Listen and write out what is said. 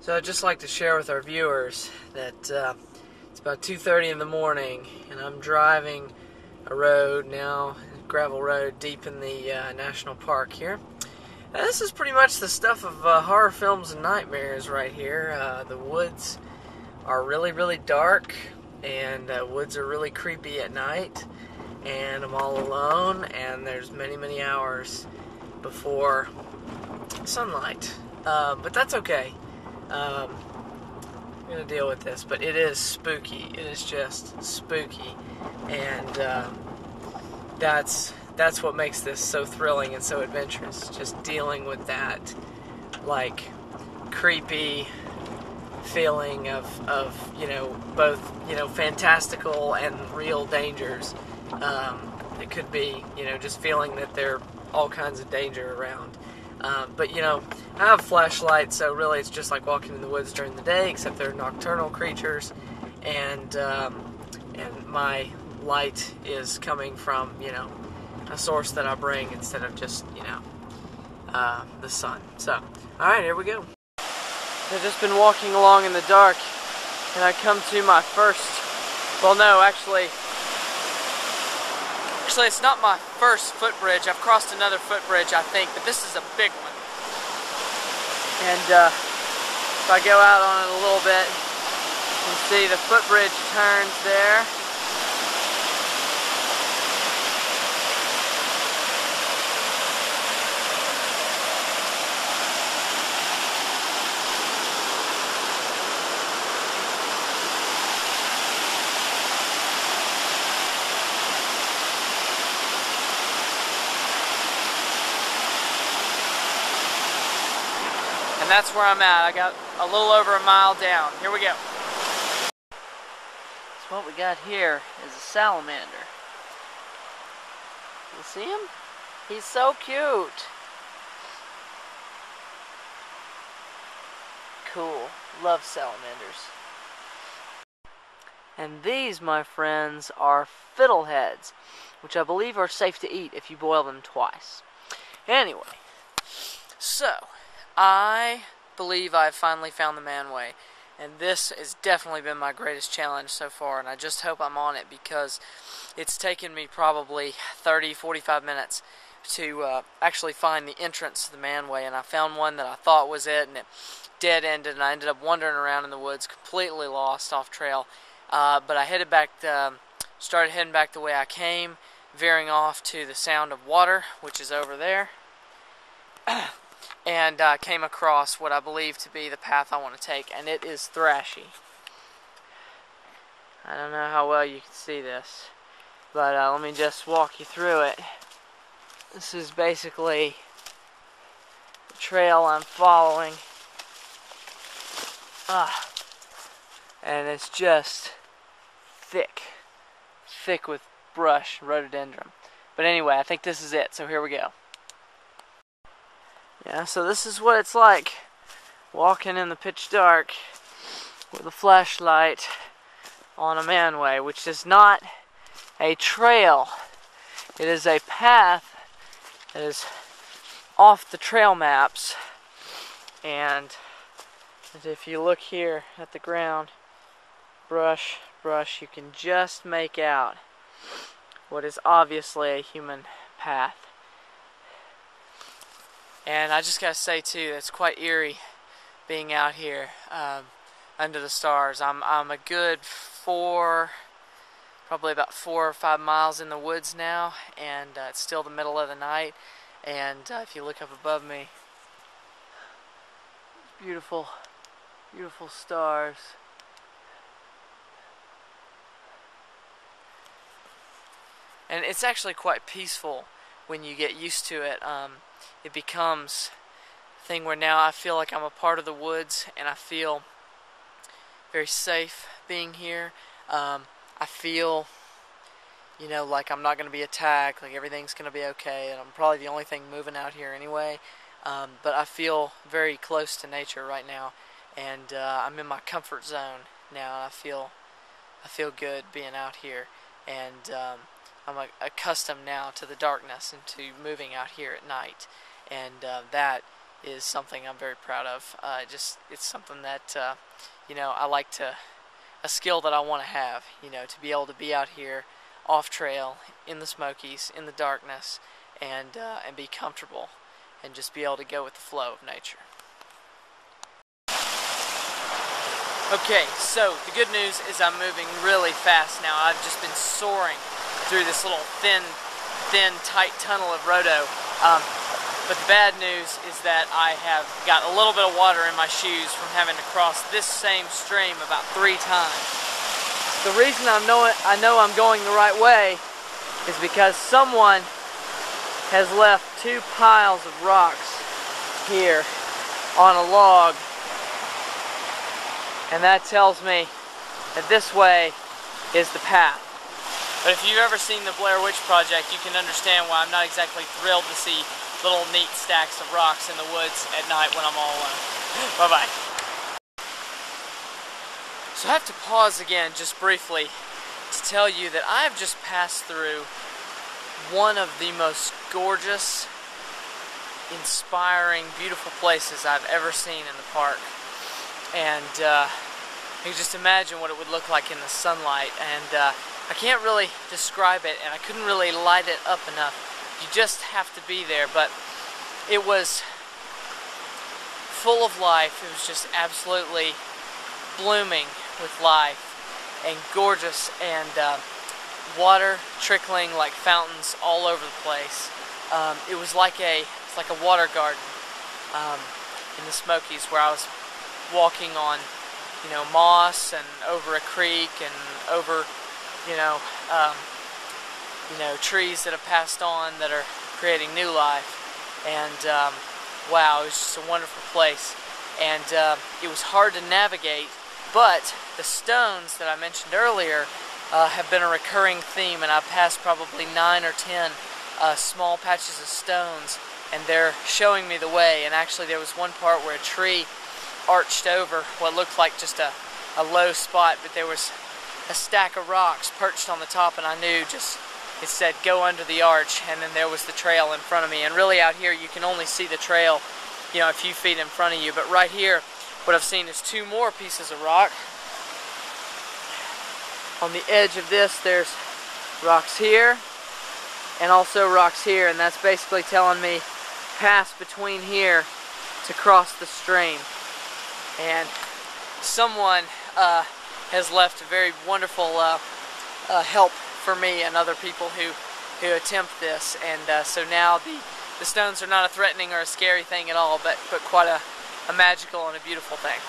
So I'd just like to share with our viewers that it's about 2:30 in the morning and I'm driving a road now, a gravel road deep in the national park here. Now, this is pretty much the stuff of horror films and nightmares right here. The woods are really dark, and woods are really creepy at night, and I'm all alone, and there's many hours before sunlight, but that's okay. I'm gonna deal with this, but it is spooky. It is just spooky, and that's what makes this so thrilling and so adventurous. Just dealing with that, like, creepy feeling of both fantastical and real dangers. It could be just feeling that there are all kinds of danger around. But I have a flashlight, so really it's just like walking in the woods during the day, except they're nocturnal creatures, and my light is coming from a source that I bring instead of just the sun. So, all right, here we go. I've just been walking along in the dark, and I come to my first. Well, no, actually, it's not my first footbridge. I've crossed another footbridge, I think, but this is a big one. And if I go out on it a little bit, you can see the footbridge turns there. And that's where I'm at. I got a little over a mile down. Here we go. So what we got here is a salamander. You see him? He's so cute. Cool. Love salamanders. And these, my friends, are fiddleheads, which I believe are safe to eat if you boil them twice. Anyway, so I believe I've finally found the manway, and this has definitely been my greatest challenge so far, and I just hope I'm on it, because it's taken me probably 30-45 minutes to actually find the entrance to the manway, and I found one that I thought was it, and it dead-ended, and I ended up wandering around in the woods, completely lost off trail, but I started heading back the way I came, veering off to the sound of water, which is over there. And came across what I believe to be the path I want to take, and it is thrashy. I don't know how well you can see this, but let me just walk you through it. This is basically the trail I'm following, and it's just thick with brush, rhododendron. But anyway, I think this is it, so here we go. Yeah, so this is what it's like walking in the pitch dark with a flashlight on a manway, which is not a trail. It is a path that is off the trail maps, and if you look here at the ground, brush, you can just make out what is obviously a human path. And I just gotta say too, it's quite eerie being out here under the stars. I'm a good probably about 4 or 5 miles in the woods now, and it's still the middle of the night. And if you look up above me, beautiful stars. And it's actually quite peaceful when you get used to it. It becomes a thing where now I feel like I'm a part of the woods, and I feel very safe being here. I feel, like I'm not going to be attacked, like everything's going to be okay, and I'm probably the only thing moving out here anyway. But I feel very close to nature right now, and I'm in my comfort zone now, and I feel good being out here, and I'm accustomed now to the darkness and to moving out here at night, and that is something I'm very proud of. It's something that I like a skill that I want to have. To be able to be out here off trail in the Smokies in the darkness and be comfortable and just be able to go with the flow of nature. Okay, so the good news is I'm moving really fast now. I've just been soaring through this little thin, tight tunnel of rhodo. But the bad news is that I have got a little bit of water in my shoes from having to cross this same stream about 3 times. The reason I know I'm going the right way is because someone has left 2 piles of rocks here on a log. And that tells me that this way is the path. But if you've ever seen the Blair Witch Project, you can understand why I'm not exactly thrilled to see little neat stacks of rocks in the woods at night when I'm all alone. Bye-bye. So I have to pause again just briefly to tell you that I've just passed through one of the most gorgeous, inspiring, beautiful places I've ever seen in the park. And you can just imagine what it would look like in the sunlight, and I can't really describe it, and I couldn't really light it up enough. You just have to be there, but it was full of life. It was just absolutely blooming with life and gorgeous, and water trickling like fountains all over the place. It was like a water garden in the Smokies, where I was walking on, moss and over a creek and over, trees that have passed on that are creating new life. And wow, it was just a wonderful place. And it was hard to navigate, but the stones that I mentioned earlier have been a recurring theme, and I've passed probably 9 or 10 small patches of stones, and they're showing me the way. And actually there was one part where a tree arched over what looked like just a low spot, but there was a stack of rocks perched on the top, and I knew it said go under the arch, and then there was the trail in front of me. And really out here you can only see the trail a few feet in front of you, but right here what I've seen is 2 more pieces of rock. On the edge of this there's rocks here and also rocks here, and that's basically telling me pass between here to cross the stream. And someone has left a very wonderful help for me and other people who attempt this, and so now the stones are not a threatening or a scary thing at all, but quite a magical and a beautiful thing.